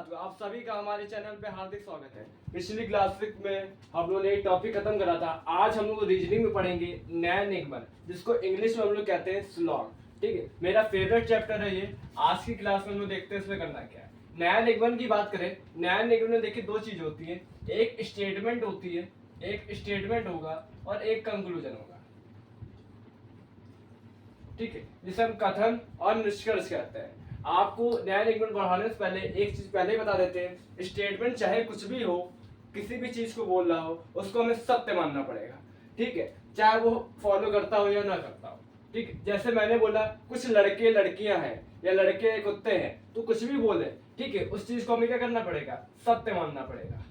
साथियों, आप सभी का हमारे चैनल पे हार्दिक स्वागत है। पिछली क्लास में हम लोगों ने एक टॉपिक खत्म करा था। आज हम लोग रीजनिंग में पढ़ेंगे नया निगमन, जिसको इंग्लिश में हम लोग कहते हैं स्लॉग। ठीक है, मेरा फेवरेट चैप्टर है ये। आज की क्लास में हम लोग देखते हैं इसमें करना क्या है। नया निगमन की बात करें, नया निगमन में देखिए दो चीज होती है, एक स्टेटमेंट होती है, एक स्टेटमेंट होगा और एक कंक्लूजन होगा। ठीक है, जिसे हम कथन और निष्कर्ष कहते हैं। आपको नया निगमन बढ़ाने से पहले एक चीज पहले ही बता देते हैं, स्टेटमेंट चाहे कुछ भी हो, किसी भी चीज को बोल रहा हो, उसको हमें सत्य मानना पड़ेगा। ठीक है, चाहे वो फॉलो करता हो या ना करता हो। ठीक है, जैसे मैंने बोला कुछ लड़के लड़कियां हैं या लड़के कुत्ते हैं, तो कुछ भी बोले, ठीक है, उस चीज को हमें क्या करना पड़ेगा, सत्य मानना पड़ेगा।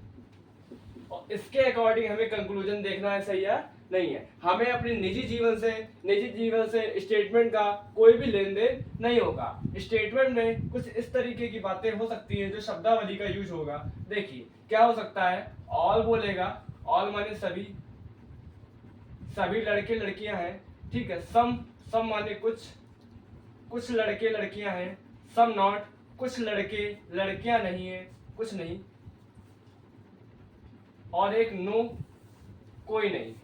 और इसके अकॉर्डिंग हमें कंक्लूजन देखना है, सही है नहीं है। हमें अपने निजी जीवन से स्टेटमेंट का कोई भी लेन देन नहीं होगा। स्टेटमेंट में कुछ इस तरीके की बातें हो सकती हैं जो शब्दावली का यूज होगा। देखिए क्या हो सकता है, ऑल बोलेगा, ऑल माने सभी, सभी लड़के लड़कियां हैं। ठीक है, सम माने कुछ लड़के लड़कियां हैं। सम नॉट, कुछ लड़के लड़कियां नहीं है, कुछ नहीं। और एक नो, कोई नहीं।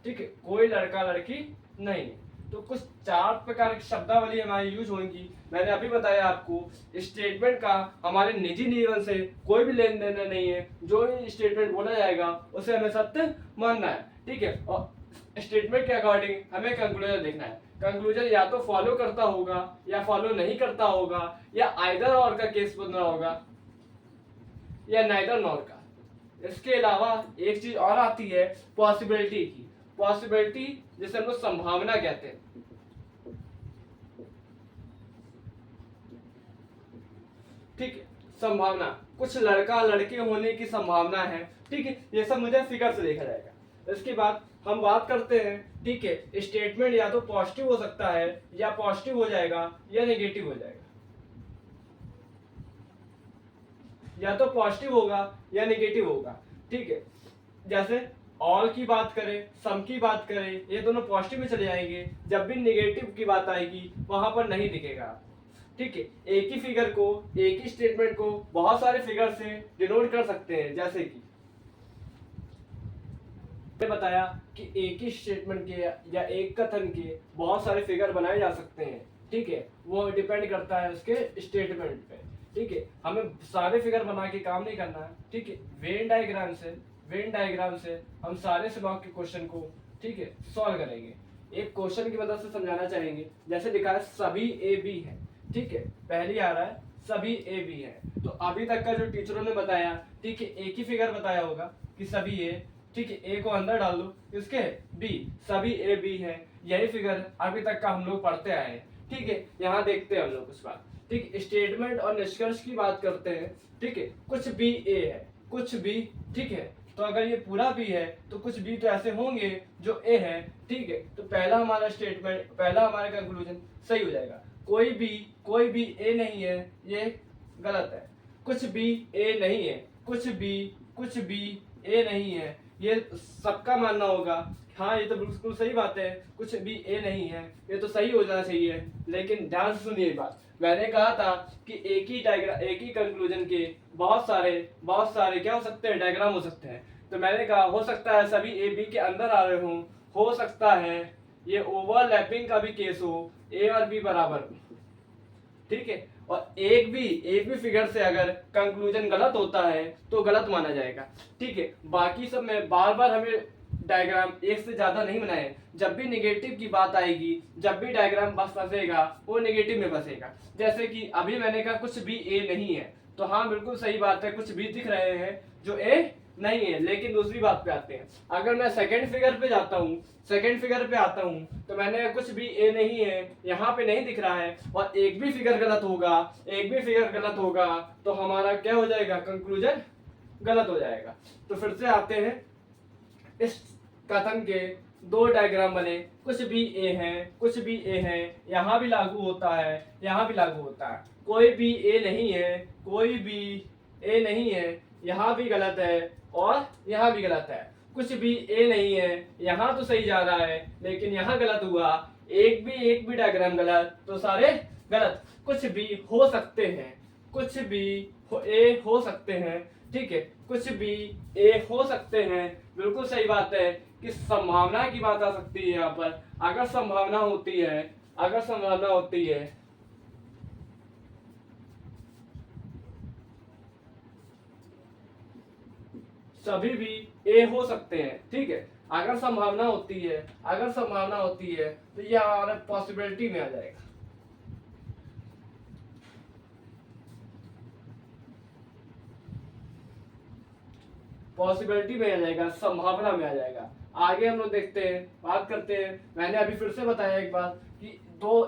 ठीक है, कोई लड़का लड़की नहीं। तो कुछ चार प्रकार की शब्दावली हमारी यूज होंगी। मैंने अभी बताया आपको, स्टेटमेंट का हमारे निजी जीवन से कोई भी लेन देन नहीं है। जो भी स्टेटमेंट बोला जाएगा उसे हमें सत्य मानना है। ठीक है, और स्टेटमेंट के अकॉर्डिंग हमें कंक्लूजन देखना है। कंक्लूजन या तो फॉलो करता होगा या फॉलो नहीं करता होगा, या आइदर और का केस बन रहा होगा या नाइदर नॉर का। इसके अलावा एक चीज और आती है पॉसिबिलिटी की। पॉसिबिलिटी जिसे हम लोग संभावना कहते हैं। ठीक है, संभावना, कुछ लड़का लड़के होने की संभावना है। ठीक है, ये सब मुझे फिगर से देखा जाएगा। इसके बाद हम बात करते हैं, ठीक है, स्टेटमेंट या तो पॉजिटिव हो सकता है, या पॉजिटिव हो जाएगा या नेगेटिव हो जाएगा। या तो पॉजिटिव होगा या नेगेटिव होगा। ठीक है, जैसे ऑल की बात करें, सम की बात करें, ये दोनों पॉजिटिव में चले जाएंगे। जब भी नेगेटिव की बात आएगी वहां पर नहीं दिखेगा। ठीक है, एक ही फिगर को, एक ही स्टेटमेंट को बहुत सारे फिगर से डिनोट कर सकते हैं। जैसे कि मैंने बताया कि एक ही स्टेटमेंट के या एक कथन के बहुत सारे फिगर बनाए जा सकते हैं। ठीक है, वो डिपेंड करता है उसके स्टेटमेंट पे। ठीक है, हमें सारे फिगर बना के काम नहीं करना है। ठीक है, वेन डायग्राम से हम सारे स्लॉग के क्वेश्चन को, ठीक है, सॉल्व करेंगे। एक क्वेश्चन की मदद से समझाना चाहेंगे। जैसे लिखा है सभी ए बी है। ठीक है, पहली आ रहा है सभी ए बी है। तो अभी तक का जो टीचरों ने बताया, ठीक है, एक ही फिगर बताया होगा कि सभी ए। ठीक है, ए को अंदर डाल दो, किसके, बी, सभी ए बी है। यही फिगर अभी तक का हम लोग पढ़ते आए हैं। ठीक है, यहाँ देखते हैं हम लोग कुछ बात। ठीक, स्टेटमेंट और निष्कर्ष की बात करते हैं। ठीक है, कुछ बी ए है, कुछ बी, ठीक है, तो अगर ये पूरा बी है तो कुछ बी तो ऐसे होंगे जो ए है। ठीक है, तो पहला हमारा स्टेटमेंट, पहला हमारा कंक्लूजन सही हो जाएगा। कोई बी ए नहीं है, ये गलत है। कुछ बी ए नहीं है, कुछ बी ए नहीं है, ये सबका मानना होगा। हाँ, ये तो बिल्कुल सही बात है, कुछ भी ए नहीं है, ये तो सही हो जाना चाहिए। लेकिन ध्यान से सुनिए बात, मैंने कहा था कि एक ही कंक्लूजन के बहुत सारे क्या हो सकते हैं, डायग्राम हो सकते हैं। तो मैंने कहा हो सकता है सभी ए बी के अंदर आ रहे हों, हो सकता है ये ओवरलैपिंग का भी केस हो, ए और बी बराबर। ठीक है, और एक भी फिगर से अगर कंक्लूजन गलत होता है तो गलत माना जाएगा। ठीक है, बाकी सब में बार बार हमें डायग्राम एक से ज्यादा नहीं बनाए। जब भी नेगेटिव की बात आएगी, जब भी डायग्राम बस फंसेगा वो नेगेटिव में फंसेगा। जैसे कि अभी मैंने कहा कुछ भी ए नहीं है, तो हाँ बिल्कुल सही बात है, कुछ भी दिख रहे हैं जो ए नहीं है। लेकिन दूसरी बात पे आते हैं, अगर मैं सेकंड फिगर पे आता हूँ तो मैंने कुछ भी ए नहीं है, यहाँ पे नहीं दिख रहा है, और एक भी फिगर गलत होगा तो हमारा क्या हो जाएगा, कंक्लूजन गलत हो जाएगा। तो फिर से आते हैं, इस कथन के दो डायग्राम बने, कुछ भी ए है, यहाँ भी लागू होता है, यहाँ भी लागू होता है। कोई भी ए नहीं है, यहाँ भी गलत है और यहाँ भी गलत है। कुछ भी ए नहीं है, यहाँ तो सही जा रहा है लेकिन यहाँ गलत हुआ। एक भी डायग्राम गलत, तो सारे गलत। कुछ भी हो सकते हैं, ए हो सकते हैं, ठीक है, कुछ भी ए हो सकते हैं। बिल्कुल सही बात है कि संभावना की बात आ सकती है यहाँ पर। अगर संभावना होती है, अगर संभावना होती है सभी भी ए हो सकते हैं, ठीक है, अगर संभावना होती है, अगर संभावना होती है तो ये हमारा पॉसिबिलिटी में आ जाएगा। पॉसिबिलिटी में आ जाएगा, संभावना में आ जाएगा। आगे हम लोग देखते हैं, बात करते हैं। मैंने अभी फिर से बताया एक बात कि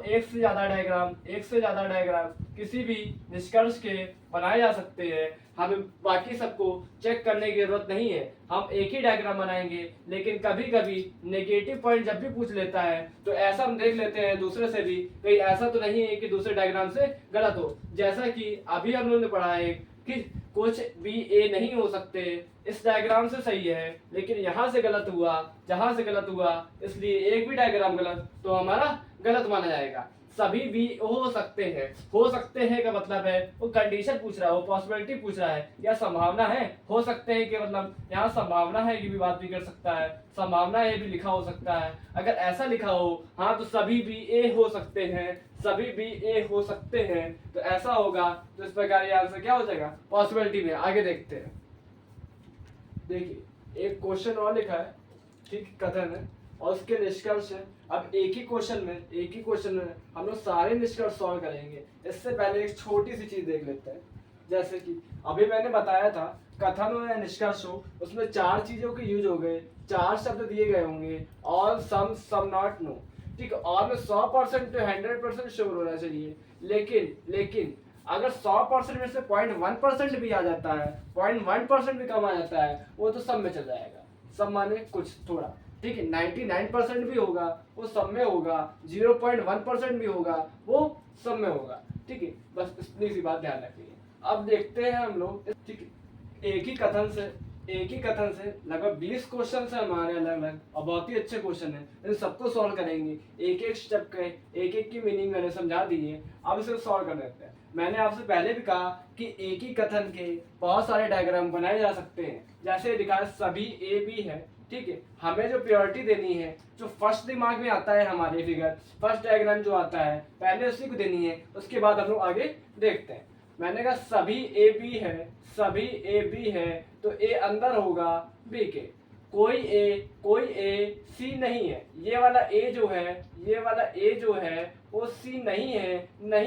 एक से ज्यादा डायग्राम, एक से ज्यादा डायग्राम किसी भी निष्कर्ष के बनाए जा सकते हैं। हमें बाकी सबको चेक करने की जरूरत नहीं है, हम एक ही डायग्राम बनाएंगे। लेकिन कभी कभी नेगेटिव पॉइंट जब भी पूछ लेता है तो ऐसा हम देख लेते हैं दूसरे से भी, कहीं ऐसा तो नहीं है कि दूसरे डायग्राम से गलत हो। जैसा कि अभी हम लोगों ने पढ़ा है कि कुछ भी ए नहीं हो सकते, इस डायग्राम से सही है लेकिन यहाँ से गलत हुआ, जहां से गलत हुआ, इसलिए एक भी डायग्राम गलत तो हमारा गलत माना जाएगा। सभी भी हो सकते हैं, हो सकते हैं का मतलब है वो कंडीशन पूछ रहा है, वो पॉसिबिलिटी पूछ रहा है या संभावना है। हो सकते हैं कि मतलब यहाँ संभावना है कि भी बात भी कर सकता है, संभावना है भी लिखा हो सकता है। अगर ऐसा लिखा हो हाँ तो सभी भी ए हो सकते हैं, सभी भी ए हो सकते हैं, तो ऐसा होगा तो इस प्रकार ये आंसर क्या हो जाएगा, पॉसिबिलिटी में। आगे देखते हैं, देखिए एक क्वेश्चन और लिखा है, ठीक, कथन है और उसके निष्कर्ष है। अब एक ही क्वेश्चन में हम लोग सारे निष्कर्ष सॉल्व करेंगे। इससे पहले एक छोटी सी चीज देख लेते हैं, जैसे कि अभी मैंने बताया था कथन हो या निष्कर्ष हो, उसमें 4 चीजों के यूज हो गए, 4 शब्द दिए गए होंगे, ऑल, सम नॉट, नो, ठीक है। और में 100% to 100% श्योर होना चाहिए। लेकिन अगर 100% में से 0.1% भी आ जाता है, 0.1% भी कम आ जाता है, वो तो सब में चल जाएगा। सब माने कुछ थोड़ा, ठीक है। 99% भी होगा वो सब में होगा, 0.1% भी होगा वो सब में होगा, ठीक है। बस इतनी सी बात ध्यान रखिए। अब देखते हैं हम लोग, ठीक है, एक ही कथन से लगभग 20 क्वेश्चन है हमारे अलग अलग और बहुत ही अच्छे क्वेश्चन है। इन सबको सॉल्व करेंगे, एक एक स्टेप के एक एक की मीनिंग मैंने समझा दी है। अब इसे सॉल्व कर लेते हैं। मैंने आपसे पहले भी कहा कि एक ही कथन के बहुत सारे डायग्राम बनाए जा सकते हैं। जैसे लिखा है सभी ए बी है, ठीक है। हमें जो प्रायोरिटी देनी है, जो फर्स्ट दिमाग में आता है हमारे फिगर, फर्स्ट डायग्राम जो आता है पहले उसी को देनी है, उसके बाद हम लोग आगे देखते हैं। मैंने कहा सभी ए बी है, सभी ए बी है तो ए अंदर होगा बी के। कोई ए सी नहीं है, ये वाला ए जो है वो सी नहीं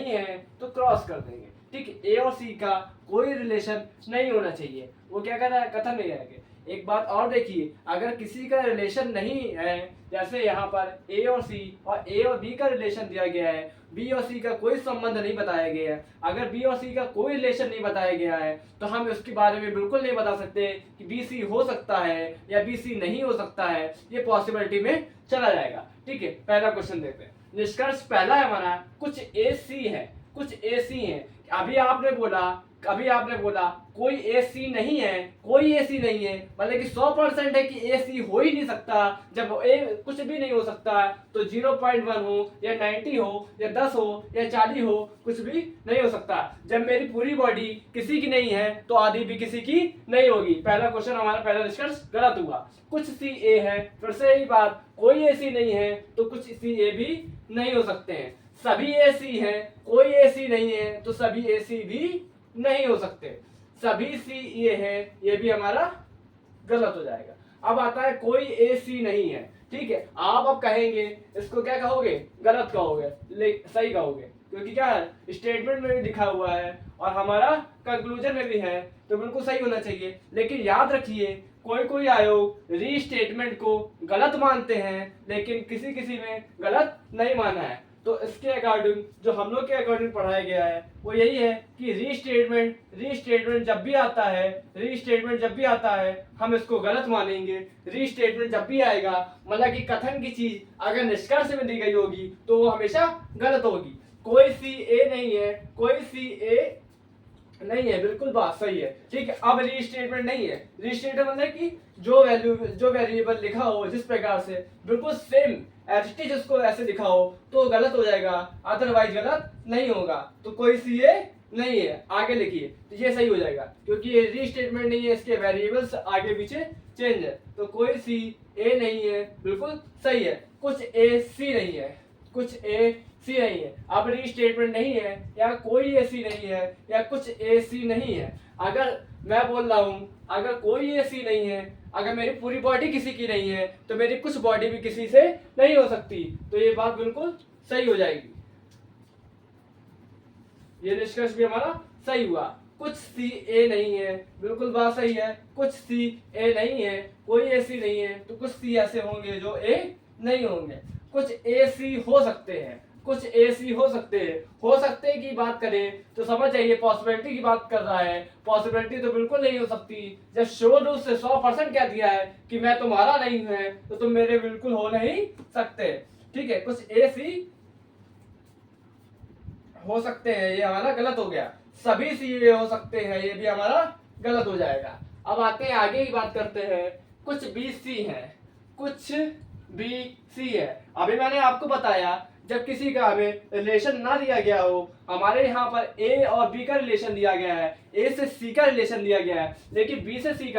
है तो क्रॉस कर देंगे, ठीक। ए और सी का कोई रिलेशन नहीं होना चाहिए, वो क्या कर रहा है, कथन नहीं आएगा। एक बात और देखिए, अगर किसी का रिलेशन नहीं है, जैसे यहाँ पर ए और सी और ए और बी का रिलेशन दिया गया है, बी और सी का कोई संबंध नहीं बताया गया है, अगर बी और सी का कोई रिलेशन नहीं बताया गया है तो हम उसके बारे में बिल्कुल नहीं बता सकते कि बी सी हो सकता है या बी सी नहीं हो सकता है, ये पॉसिबिलिटी में चला जाएगा, ठीक है। पहला क्वेश्चन देखते हैं। निष्कर्ष पहला है हमारा, कुछ ए सी है, कुछ ए सी है। अभी आपने बोला कोई ए सी नहीं है, कोई ए सी नहीं है, मतलब कि 100% है कि ए सी हो ही नहीं सकता। जब ए कुछ भी नहीं हो सकता तो 0.1 हो या 90 हो या 10 हो या 40 हो, कुछ भी नहीं हो सकता। जब मेरी पूरी बॉडी किसी की नहीं है तो आधी भी किसी की नहीं होगी। पहला क्वेश्चन हमारा, पहला निष्कर्ष गलत हुआ। कुछ सी ए है, फिर से यही बात, कोई ए सी नहीं है तो कुछ सी ए भी नहीं हो सकते हैं। सभी ए सी है, कोई ए सी नहीं है तो सभी ए सी भी नहीं हो सकते। सभी सी ये है, ये भी हमारा गलत हो जाएगा। अब आता है कोई ए सी नहीं है, ठीक है। आप अब कहेंगे इसको क्या कहोगे, गलत कहोगे, सही कहोगे, क्योंकि क्या है स्टेटमेंट में भी लिखा हुआ है और हमारा कंक्लूजन में भी है तो बिल्कुल सही होना चाहिए। लेकिन याद रखिए कोई आयोग रीस्टेटमेंट को गलत मानते हैं लेकिन किसी में गलत नहीं माना है। तो इसके अकॉर्डिंग जो हम लोग के अकॉर्डिंग पढ़ाया गया है वो यही है कि रीस्टेटमेंट जब भी आता है हम इसको गलत मानेंगे। रीस्टेटमेंट जब भी आएगा मतलब कि कथन की चीज अगर निष्कर्ष में दी गई होगी तो वो हमेशा गलत होगी। कोई सी ए नहीं है, बिल्कुल बात सही है, ठीक है। अब रीस्टेटमेंट नहीं है, रीस्टेटमेंट मतलब कि जो वेरिएबल लिखा हो जिस प्रकार से बिल्कुल सेम एज इट इज उसको ऐसे लिखा हो तो गलत हो जाएगा, अदरवाइज गलत नहीं होगा। तो कोई सी ए नहीं है, आगे लिखिए तो ये सही हो जाएगा, क्योंकि ये रीस्टेटमेंट नहीं है, इसके वेरिएबल्स आगे पीछे चेंज है, तो कोई सी ए नहीं है, बिल्कुल सही है। कुछ ए सी नहीं है, कुछ ए सी नहीं है। अब रीस्टेटमेंट नहीं है या कोई ए सी नहीं है या कुछ ए सी नहीं है, अगर मैं बोल रहा हूं अगर कोई ए सी नहीं है, अगर मेरी पूरी बॉडी किसी की नहीं है तो मेरी कुछ बॉडी भी किसी से नहीं हो सकती, तो ये बात बिल्कुल सही हो जाएगी। ये निष्कर्ष भी हमारा सही हुआ। कुछ सी ए नहीं है, बिल्कुल बात सही है, कुछ सी ए नहीं है, कोई ए सी नहीं है, तो कुछ सी ऐसे होंगे जो ए नहीं होंगे। कुछ ए सी हो सकते हैं, कुछ ए सी हो सकते हैं। हो सकते की बात करें तो समझ जाइए पॉसिबिलिटी की बात कर रहा है, पॉसिबिलिटी तो बिल्कुल नहीं हो सकती। जब श्योर रूप से 100% कह दिया है कि मैं तुम्हारा नहीं है तो तुम मेरे बिल्कुल हो नहीं सकते, ठीक है। कुछ ए सी हो सकते हैं, ये हमारा गलत हो गया। सभी सी ए हो सकते हैं, ये भी हमारा गलत हो जाएगा। अब आते हैं आगे की बात करते हैं। कुछ बी सी है, कुछ बी सी है। अभी मैंने आपको बताया जब किसी का हमें रिलेशन ना दिया गया हो, हमारे यहाँ पर ए और बी का रिलेशन दिया गया है, ए से सी का रिलेशन दिया गया है, लेकिन बी से सी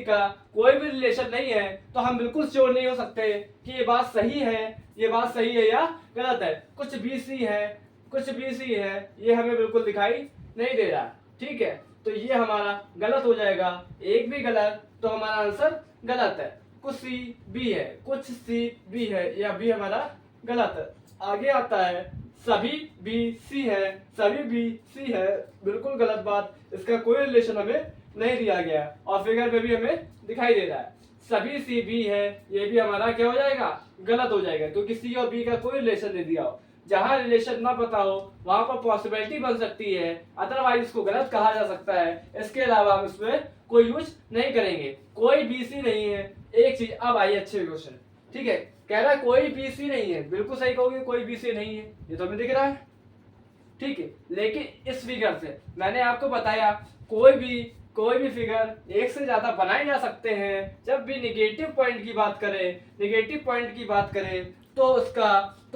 का कोई भी रिलेशन नहीं है, तो हम बिल्कुल श्योर नहीं हो सकते कि ये बात सही है, ये बात सही है या गलत है। कुछ बी सी है, कुछ बी सी है, ये हमें बिल्कुल दिखाई नहीं दे रहा, ठीक है, तो ये हमारा गलत हो जाएगा। एक भी गलत तो हमारा आंसर गलत है। कुछ सी बी है, कुछ सी बी है, या बी हमारा गलत है। आगे आता है सभी बी सी है, सभी बी सी है, बिल्कुल गलत बात, इसका कोई रिलेशन हमें नहीं दिया गया और फिगर में भी हमें दिखाई दे रहा है। सभी सी बी है, ये भी हमारा क्या हो जाएगा, गलत हो जाएगा, क्योंकि सी और बी का कोई रिलेशन नहीं दिया हो। जहां रिलेशन ना पता हो वहां पर पॉसिबिलिटी बन सकती है, अदरवाइज इसको गलत कहा जा सकता है। इसके अलावा हम इसमें कोई यूज नहीं करेंगे। कोई बीसी नहीं है, एक चीज अब आई अच्छे क्वेश्चन, ठीक है। कह रहा है कोई बीसी नहीं है, बिल्कुल सही कहोगे, कोई बीसी नहीं है, ये तो हमें दिख रहा है, ठीक है। लेकिन इस फिगर से मैंने आपको बताया कोई भी फिगर एक से ज्यादा बनाए जा सकते हैं। जब भी निगेटिव पॉइंट की बात करें तो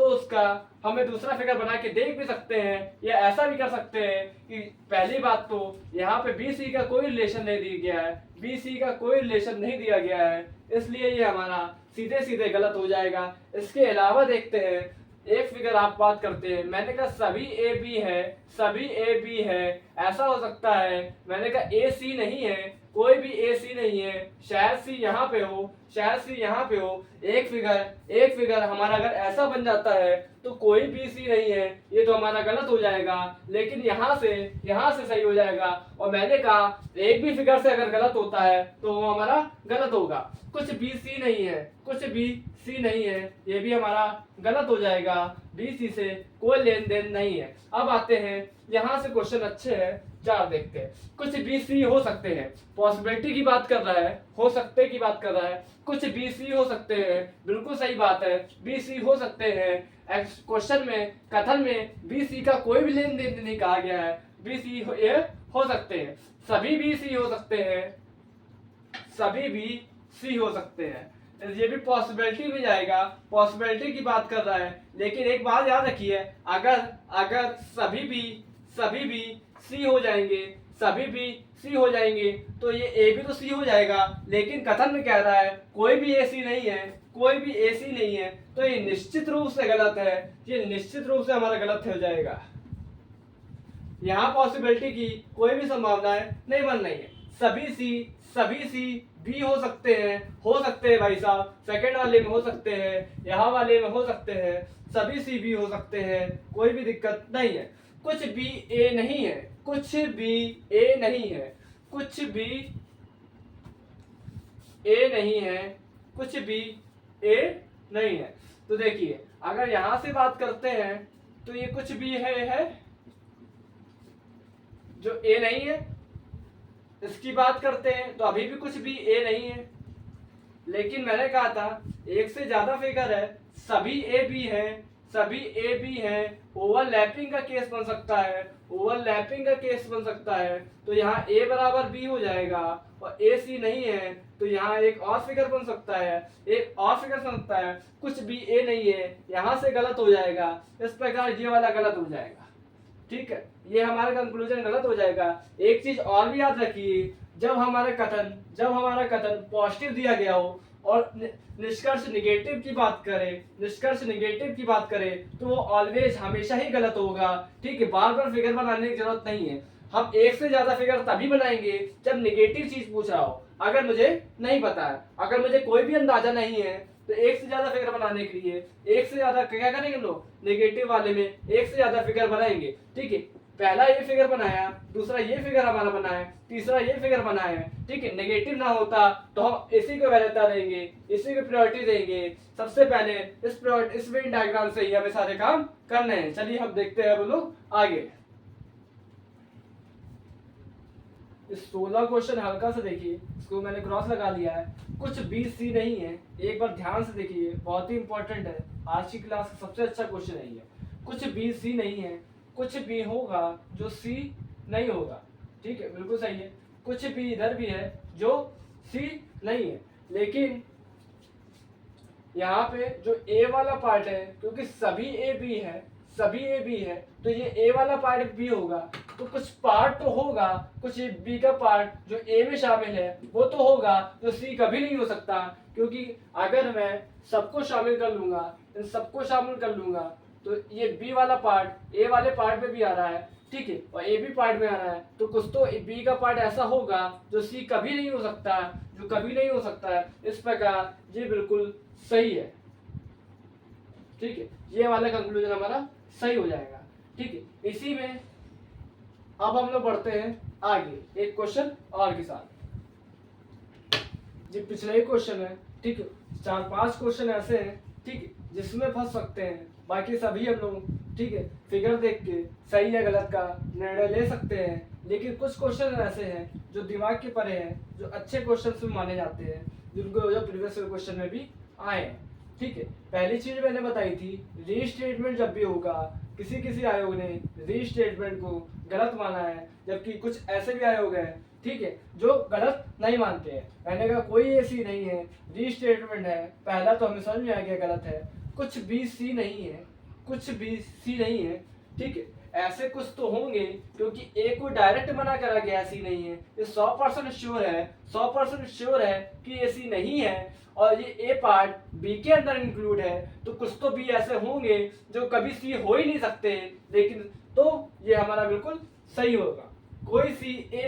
उसका हमें दूसरा फिगर बना के देख भी सकते हैं, या ऐसा भी कर सकते हैं कि पहली बात तो यहाँ पे बी सी का कोई रिलेशन नहीं दिया गया है, बी सी का कोई रिलेशन नहीं दिया गया है, इसलिए ये हमारा सीधे सीधे गलत हो जाएगा। इसके अलावा देखते हैं एक फिगर आप बात करते हैं, मैंने कहा सभी ए बी है, सभी ए बी है, ऐसा हो सकता है। मैंने कहा ए सी नहीं है, कोई भी ए सी नहीं है, शायद सी यहाँ पे हो, शायद सी यहाँ पे हो। एक फिगर हमारा अगर ऐसा बन जाता है तो कोई बी सी नहीं है, ये तो हमारा गलत हो जाएगा, लेकिन यहाँ से सही हो जाएगा। और मैंने कहा एक भी फिगर से अगर गलत होता है तो वो हमारा गलत होगा। कुछ बी सी नहीं है, कुछ बी सी नहीं है, ये भी हमारा गलत हो जाएगा, बी सी से कोई लेन देन नहीं है। अब आते हैं यहाँ से क्वेश्चन अच्छे हैं, 4 देखते हैं। कुछ बी सी हो सकते हैं, पॉसिबिलिटी की बात कर रहा है, हो सकते की बात कर रहा है। कुछ बी सी हो सकते हैं, बिल्कुल सही बात है, बी सी हो सकते हैं। क्वेश्चन में कथन में बी सी का कोई भी लेन देन नहीं कहा गया है, बी सी हो सकते हैं, सभी बी सी हो सकते हैं, सभी भी सी हो सकते हैं। ये भी पॉसिबिलिटी में जाएगा, पॉसिबिलिटी की बात कर रहा है। लेकिन एक बात याद रखिए, अगर सभी भी सी हो जाएंगे, सभी भी सी हो जाएंगे तो ये ए भी तो सी हो जाएगा, लेकिन कथन में कह रहा है कोई भी ए सी नहीं है, कोई भी ए सी नहीं है, तो ये निश्चित रूप से गलत है, ये निश्चित रूप से हमारा गलत हो जाएगा। यहाँ पॉसिबिलिटी की कोई भी संभावना नहीं बन रही है। सभी सी भी हो सकते हैं भाई साहब, सेकंड वाले में हो सकते हैं, यहाँ वाले में हो सकते हैं, सभी सी भी हो सकते हैं, कोई भी दिक्कत नहीं है। कुछ भी ए नहीं है, कुछ भी ए नहीं है, कुछ भी ए नहीं है, कुछ भी ए नहीं है। तो देखिए अगर यहां से बात करते हैं तो ये कुछ भी है जो ए नहीं है। इसकी बात करते हैं तो अभी भी कुछ भी ए नहीं है, लेकिन मैंने कहा था एक से ज्यादा फिगर है, सभी ए बी है, सभी ए बी है, ओवरलैपिंग का केस बन सकता है, ओवरलैपिंग का केस बन सकता है, तो यहाँ ए बराबर बी हो जाएगा। और ए सी नहीं है तो यहाँ एक और फिगर बन सकता है, एक और फिगर बन सकता है, कुछ भी ए नहीं है, यहाँ से गलत हो जाएगा। इस प्रकार ये वाला गलत हो जाएगा, ठीक है, ये हमारा कंक्लूजन गलत हो जाएगा। एक चीज और भी याद रखिए, जब हमारा कथन पॉजिटिव दिया गया हो और निष्कर्ष निगेटिव की बात करें तो वो ऑलवेज हमेशा ही गलत होगा। ठीक है, बार बार फिगर बनाने की जरूरत नहीं है। हम एक से ज्यादा फिगर तभी बनाएंगे जब निगेटिव चीज पूछ रहा हो। अगर मुझे नहीं पता है, अगर मुझे कोई भी अंदाजा नहीं है, तो एक से ज्यादा फिगर बनाने के लिए एक से ज्यादा क्या करेंगे हम लोग, नेगेटिव वाले में एक से ज्यादा फिगर बनाएंगे। ठीक है, पहला ये फिगर बनाया, दूसरा ये फिगर हमारा बना है, तीसरा ये फिगर बना है। ठीक है, नेगेटिव ना होता तो हम इसी को वैल्यूता देंगे, इसी को प्रायोरिटी देंगे। सबसे पहले इस वेन डायग्राम से ही हमें सारे काम करने हैं। चलिए हम देखते हैं हम लोग आगे। इस 16 क्वेश्चन हल्का से देखिए, इसको मैंने क्रॉस लगा लिया है। कुछ बी सी नहीं है, एक बार ध्यान से देखिए, बहुत ही इंपॉर्टेंट है, आज की क्लास का सबसे अच्छा क्वेश्चन है ये। कुछ बी सी नहीं है, कुछ बी होगा जो सी नहीं होगा। ठीक है, बिल्कुल सही है। कुछ बी इधर भी है जो सी नहीं है, लेकिन यहाँ पे जो ए वाला पार्ट है, क्योंकि सभी ए बी है तो ये ए वाला पार्ट बी होगा, तो कुछ पार्ट तो होगा, कुछ बी का पार्ट जो ए में शामिल है वो तो होगा, जो सी कभी नहीं हो सकता। क्योंकि अगर मैं सबको शामिल कर लूंगा, इन सबको शामिल कर लूंगा, तो ये बी वाला पार्ट ए वाले पार्ट में भी आ रहा है। ठीक है, और ए बी पार्ट में आ रहा है, तो कुछ तो बी का पार्ट ऐसा होगा जो सी कभी नहीं हो सकता, है। इस प्रकार ये बिल्कुल सही है। ठीक है, ये वाला कंक्लूजन हमारा सही हो जाएगा। ठीक है, इसी में अब हम लोग बढ़ते हैं आगे एक क्वेश्चन और के साथ। ये पिछला ही क्वेश्चन है। ठीक है, 4-5 क्वेश्चन ऐसे हैं, ठीक है, जिसमें फंस सकते हैं। बाकी सभी हम लोग, ठीक है, फिगर देख के सही या गलत का निर्णय ले सकते हैं। लेकिन कुछ क्वेश्चन ऐसे हैं जो दिमाग के परे हैं, जो अच्छे क्वेश्चन माने जाते हैं, जिनको जो प्रीवियस क्वेश्चन में भी आए हैं। ठीक है, पहली चीज मैंने बताई थी, रीस्टेटमेंट जब भी होगा, किसी आयोग ने रीस्टेटमेंट को गलत माना है, जबकि कुछ ऐसे भी आयोग हैं, ठीक है, जो गलत नहीं मानते हैं। मैंने कहा कोई ऐसी नहीं है, रीस्टेटमेंट है, पहला तो हमें समझ में आ गया गलत है। कुछ बी सी नहीं है, ठीक है, ऐसे कुछ तो होंगे, क्योंकि ए को डायरेक्ट मना करा गया, सी नहीं है। ये 100% श्योर है कि ए सी नहीं है, और ये ए पार्ट बी के अंदर इंक्लूड है, तो कुछ तो बी ऐसे होंगे जो कभी सी हो ही नहीं सकते। लेकिन तो ये हमारा बिल्कुल सही होगा। कोई सी ए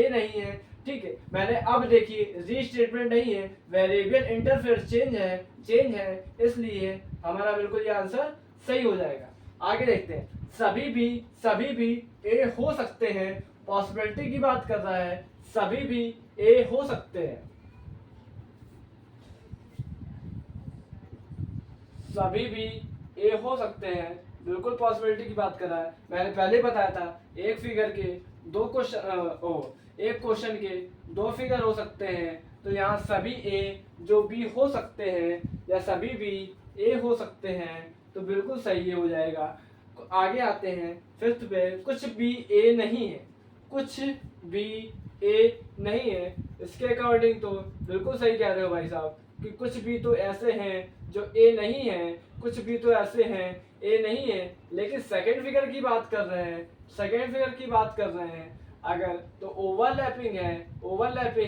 नहीं है। ठीक है, मैंने अब देखिए रीस्टेटमेंट नहीं है, वेरिएबल इंटरफेरेंस चेंज है, इसलिए हमारा बिल्कुल ये आंसर सही हो जाएगा। आगे देखते हैं, सभी भी ए हो सकते हैं, पॉसिबिलिटी की बात कर रहा है, सभी भी ए हो सकते हैं, बिल्कुल पॉसिबिलिटी की बात कर रहा है। मैंने पहले बताया था, एक फिगर के दो क्वेश्चन, एक क्वेश्चन के दो फिगर हो सकते हैं, तो यहाँ सभी ए जो बी हो सकते हैं या सभी बी ए हो सकते हैं, तो बिल्कुल सही हो जाएगा। आगे आते हैं फिफ्थ पे, कुछ बी ए नहीं है। इसके अकॉर्डिंग तो बिल्कुल सही कह रहे हो भाई साहब, कि कुछ भी तो ऐसे हैं जो ए नहीं है, कुछ भी तो ऐसे हैं ए नहीं है। लेकिन सेकंड फिगर की बात कर रहे हैं, अगर तो ओवरलैपिंग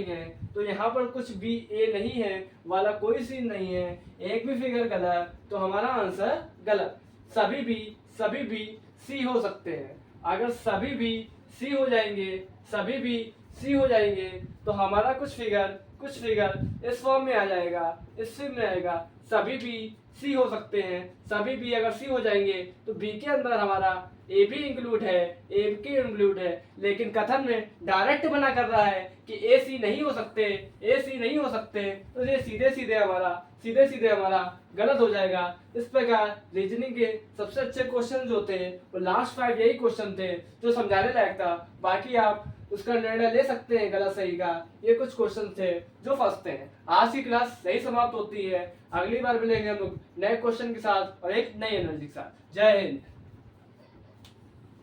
है, तो यहाँ पर कुछ भी ए नहीं है वाला कोई सीन नहीं है, एक भी फिगर गलत, तो हमारा आंसर गलत। सभी भी सी हो सकते हैं। अगर सभी भी सी हो जाएंगे, तो हमारा कुछ फिगर इस फॉर्म में आ जाएगा, सभी भी सी हो सकते हैं। सभी भी अगर सी हो जाएंगे तो बी के अंदर हमारा ए भी इंक्लूड है, लेकिन कथन में डायरेक्ट मना कर रहा है कि ए सी नहीं हो सकते, तो ये सीधे हमारा गलत हो जाएगा। इस प्रकार रीजनिंग के सबसे अच्छे क्वेश्चन जो थे वो लास्ट 5 यही क्वेश्चन थे जो समझाने लायक था। बाकी आप उसका निर्णय ले सकते हैं गलत सही का। ये कुछ क्वेश्चन थे जो फंसते हैं। आज की क्लास सही समाप्त होती है, अगली बार मिलेंगे हम लोग नए क्वेश्चन के साथ और एक नई एनर्जी के साथ। जय हिंद।